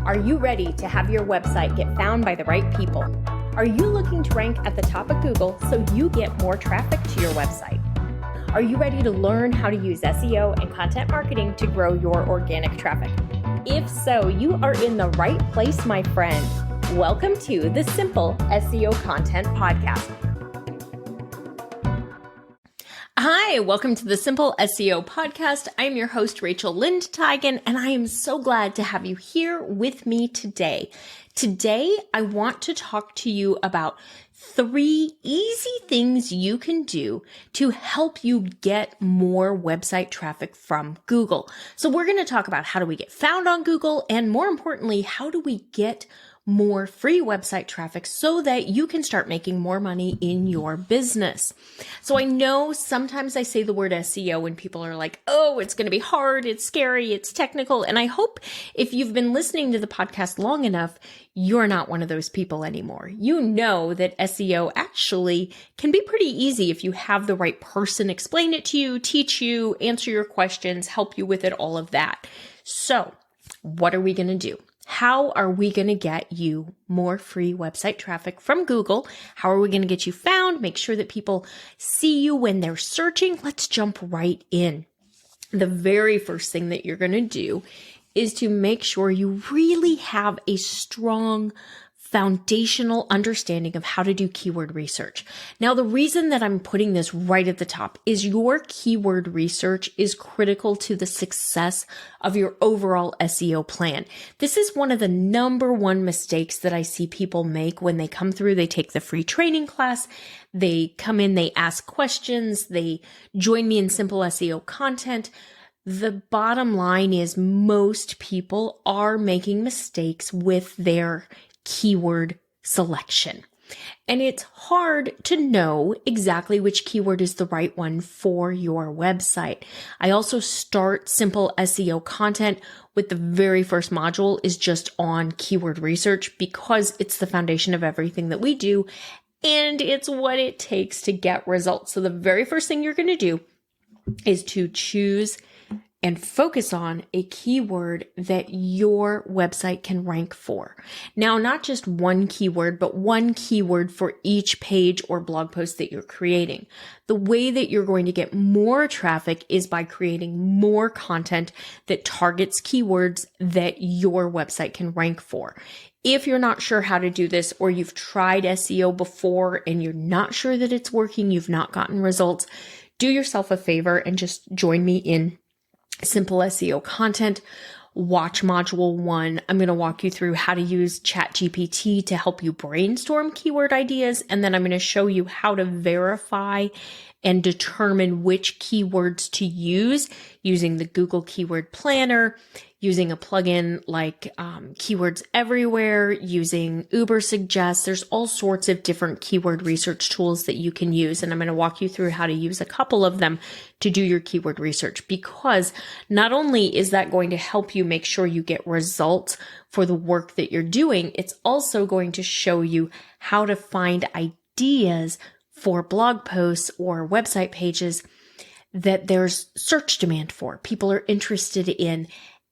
Are you ready to have your website get found by the right people? Are you looking to rank at the top of Google so you get more traffic to your website? Are you ready to learn how to use SEO and content marketing to grow your organic traffic? If so, you are in the right place, my friend. Welcome to the Simple SEO Content Podcast. Hi, welcome to the Simple SEO Podcast. I am your host, Rachel Lindteigen, and I am so glad to have you here with me today. Today, I want to talk to you about 3 easy things you can do to help you get more website traffic from Google. So we're going to talk about how do we get found on Google, and more importantly, how do we get more free website traffic so that you can start making more money in your business. So I know sometimes I say the word SEO and people are like, oh, it's going to be hard, it's scary, it's technical. And I hope if you've been listening to the podcast long enough, you're not one of those people anymore. You know that SEO actually can be pretty easy if you have the right person explain it to you, teach you, answer your questions, help you with it, all of that. So what are we going to do? How are we going to get you more free website traffic from Google? How are we going to get you found? Make sure that people see you when they're searching. Let's jump right in. The very first thing that you're going to do is to make sure you really have a strong foundational understanding of how to do keyword research. Now, the reason that I'm putting this right at the top is your keyword research is critical to the success of your overall SEO plan. This is one of the number one mistakes that I see people make when they come through. They take the free training class, they come in, they ask questions, they join me in Simple SEO Content. The bottom line is most people are making mistakes with their keyword selection. And it's hard to know exactly which keyword is the right one for your website. I also start Simple SEO Content with the very first module is just on keyword research because it's the foundation of everything that we do and it's what it takes to get results. So the very first thing you're going to do is to choose and focus on a keyword that your website can rank for. Now, not just one keyword, but one keyword for each page or blog post that you're creating. The way that you're going to get more traffic is by creating more content that targets keywords that your website can rank for. If you're not sure how to do this, or you've tried SEO before and you're not sure that it's working, you've not gotten results, do yourself a favor and just join me in Simple SEO Content. Watch module 1. I'm going to walk you through how to use ChatGPT to help you brainstorm keyword ideas. And then I'm going to show you how to verify and determine which keywords to use using the Google Keyword Planner, using a plugin like Keywords Everywhere, using Ubersuggest. There's all sorts of different keyword research tools that you can use. And I'm going to walk you through how to use a couple of them to do your keyword research, because not only is that going to help you make sure you get results for the work that you're doing, it's also going to show you how to find ideas for blog posts or website pages that there's search demand for, people are interested in,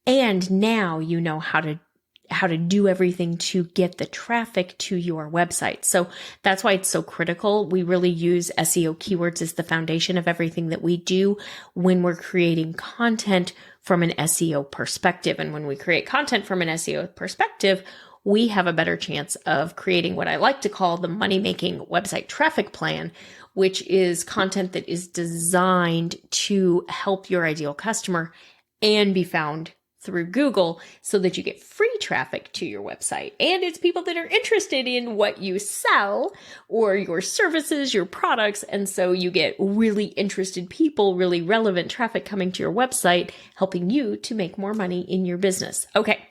and now you know how to do everything to get the traffic to your website. So that's why it's so critical. We really use SEO keywords as the foundation of everything that we do when we're creating content from an SEO perspective. And when we create content from an SEO perspective, we have a better chance of creating what I like to call the money-making website traffic plan, which is content that is designed to help your ideal customer and be found through Google so that you get free traffic to your website. And it's people that are interested in what you sell or your services, your products. And so you get really interested people, really relevant traffic coming to your website, helping you to make more money in your business. Okay.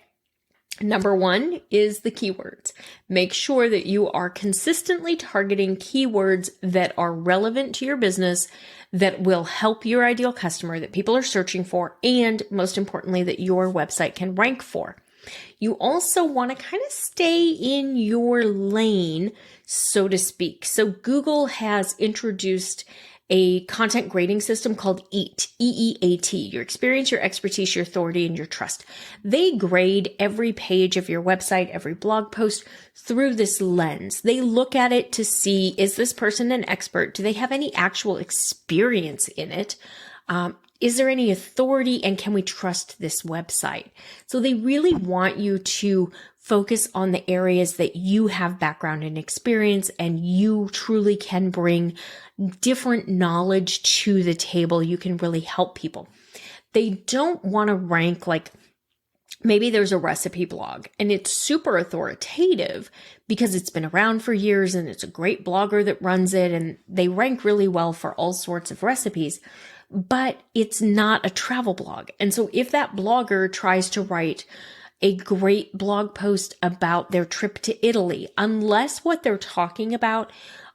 Number 1 is the keywords. Make sure that you are consistently targeting keywords that are relevant to your business, that will help your ideal customer, that people are searching for, and most importantly, that your website can rank for. You also want to kind of stay in your lane, so to speak. So Google has introduced a content grading system called EAT, EEAT, your experience, your expertise, your authority, and your trust. They grade every page of your website, every blog post through this lens. They look at it to see, is this person an expert? Do they have any actual experience in it? Is there any authority, and can we trust this website? So they really want you to focus on the areas that you have background and experience, and you truly can bring different knowledge to the table. You can really help people. They don't want to rank like maybe there's a recipe blog and it's super authoritative because it's been around for years and it's a great blogger that runs it and they rank really well for all sorts of recipes, but it's not a travel blog. And so if that blogger tries to write a great blog post about their trip to Italy, unless what they're talking about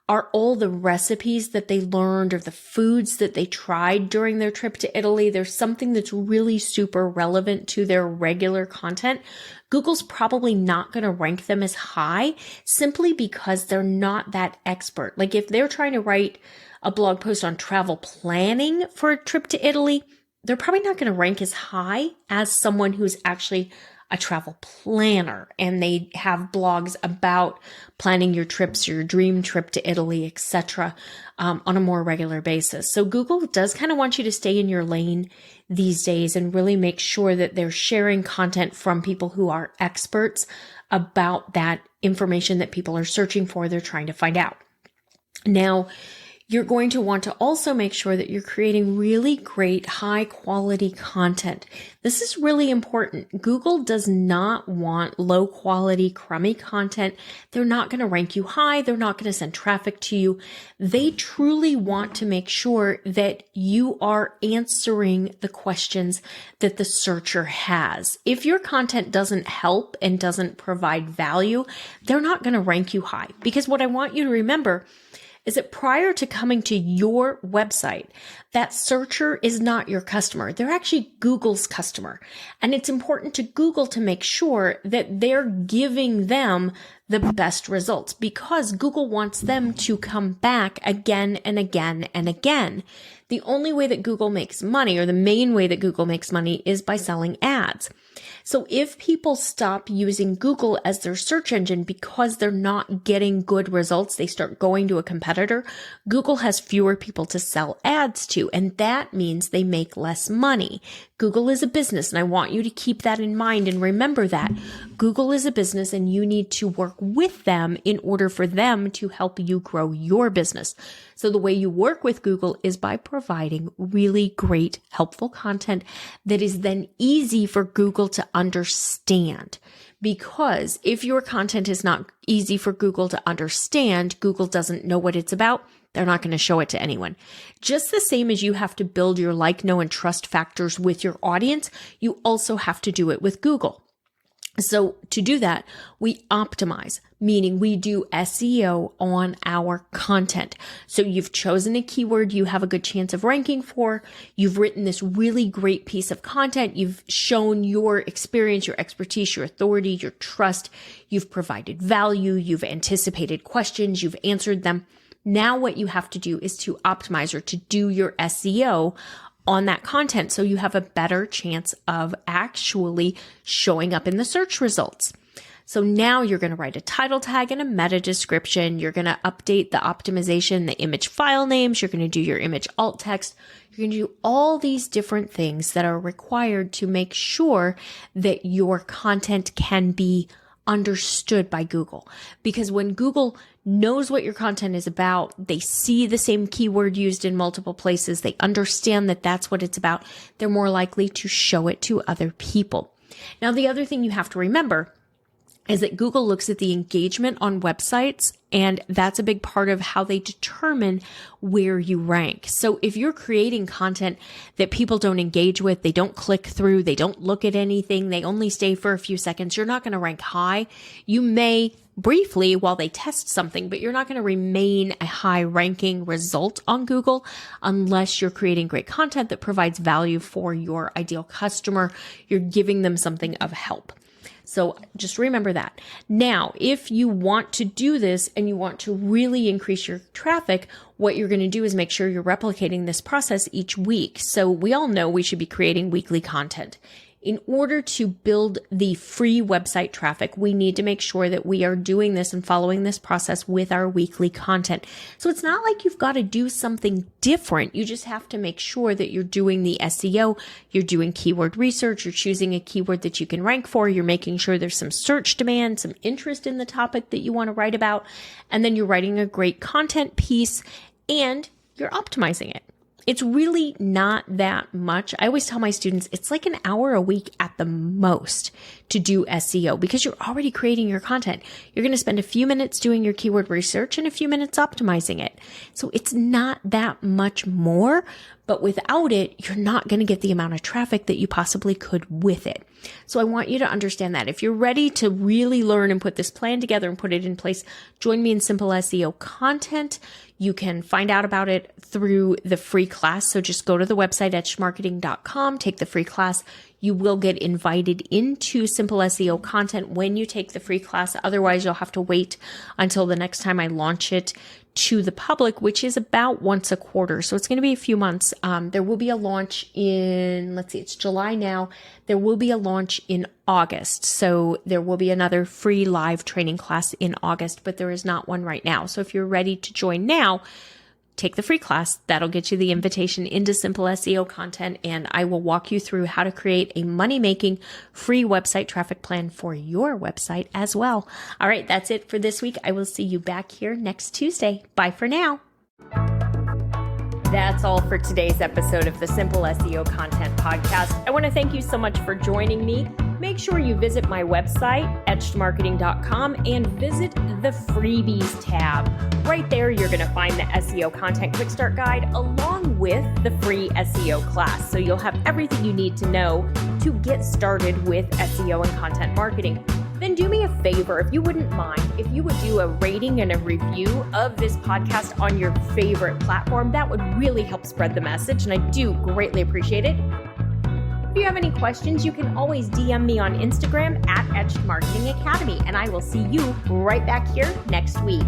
are all the recipes that they learned or the foods that they tried during their trip to Italy, there's something that's really super relevant to their regular content, Google's probably not going to rank them as high simply because they're not that expert. Like if they're trying to write a blog post on travel planning for a trip to Italy, they're probably not going to rank as high as someone who's actually a travel planner and they have blogs about planning your trips, your dream trip to Italy, etc., on a more regular basis. So Google does kind of want you to stay in your lane these days and really make sure that they're sharing content from people who are experts about that information that people are searching for, they're trying to find out. Now, you're going to want to also make sure that you're creating really great high quality content. This is really important. Google does not want low quality, crummy content. They're not going to rank you high. They're not going to send traffic to you. They truly want to make sure that you are answering the questions that the searcher has. If your content doesn't help and doesn't provide value, they're not going to rank you high. Because what I want you to remember is that prior to coming to your website, that searcher is not your customer. They're actually Google's customer. And it's important to Google to make sure that they're giving them the best results because Google wants them to come back again and again and again. The only way that Google makes money, or the main way that Google makes money, is by selling ads. So if people stop using Google as their search engine because they're not getting good results, they start going to a competitor, Google has fewer people to sell ads to, and that means they make less money. Google is a business, and I want you to keep that in mind and remember that. Google is a business, and you need to work with them in order for them to help you grow your business. So the way you work with Google is by providing really great, helpful content that is then easy for Google to understand. Because if your content is not easy for Google to understand, Google doesn't know what it's about, they're not going to show it to anyone. Just the same as you have to build your like, know, and trust factors with your audience, you also have to do it with Google. So to do that, we optimize, meaning we do SEO on our content. So you've chosen a keyword you have a good chance of ranking for. You've written this really great piece of content. You've shown your experience, your expertise, your authority, your trust. You've provided value. You've anticipated questions. You've answered them. Now what you have to do is to optimize or to do your SEO on that content so you have a better chance of actually showing up in the search results. So now you're going to write a title tag and a meta description. You're going to update the optimization, the image file names. You're going to do your image alt text. You're going to do all these different things that are required to make sure that your content can be understood by Google. Because when Google knows what your content is about, they see the same keyword used in multiple places, they understand that that's what it's about, they're more likely to show it to other people. Now, the other thing you have to remember is that Google looks at the engagement on websites, and that's a big part of how they determine where you rank. So if you're creating content that people don't engage with, they don't click through, they don't look at anything, they only stay for a few seconds, you're not going to rank high. You may briefly while they test something, but you're not going to remain a high ranking result on Google unless you're creating great content that provides value for your ideal customer. You're giving them something of help. So just remember that. Now, if you want to do this and you want to really increase your traffic, what you're going to do is make sure you're replicating this process each week. So we all know we should be creating weekly content. In order to build the free website traffic, we need to make sure that we are doing this and following this process with our weekly content. So it's not like you've got to do something different. You just have to make sure that you're doing the SEO, you're doing keyword research, you're choosing a keyword that you can rank for, you're making sure there's some search demand, some interest in the topic that you want to write about, and then you're writing a great content piece and you're optimizing it. It's really not that much. I always tell my students it's like an hour a week at the most to do SEO because you're already creating your content. You're going to spend a few minutes doing your keyword research and a few minutes optimizing it. So it's not that much more, but without it, you're not going to get the amount of traffic that you possibly could with it. So I want you to understand that. If you're ready to really learn and put this plan together and put it in place, join me in Simple SEO Content. You can find out about it through the free class. So just go to the website etchedmarketing.com, take the free class. You will get invited into Simple SEO Content when you take the free class. Otherwise, you'll have to wait until the next time I launch it to the public, which is about once a quarter. So it's going to be a few months. There will be a launch in, it's July now. There will be a launch in August. So there will be another free live training class in August, but there is not one right now. So if you're ready to join now, take the free class. That'll get you the invitation into Simple SEO Content, and I will walk you through how to create a money-making free website traffic plan for your website as well. All right, that's it for this week. I will see you back here next Tuesday. Bye for now. That's all for today's episode of the Simple SEO Content Podcast. I want to thank you so much for joining me. Make sure you visit my website, etchedmarketing.com, and visit the freebies tab. Right there, you're going to find the SEO Content Quick Start Guide along with the free SEO class. So you'll have everything you need to know to get started with SEO and content marketing. Then do me a favor, if you wouldn't mind, if you would do a rating and a review of this podcast on your favorite platform. That would really help spread the message, and I do greatly appreciate it. If you have any questions, you can always DM me on Instagram at Etched Marketing Academy, and I will see you right back here next week.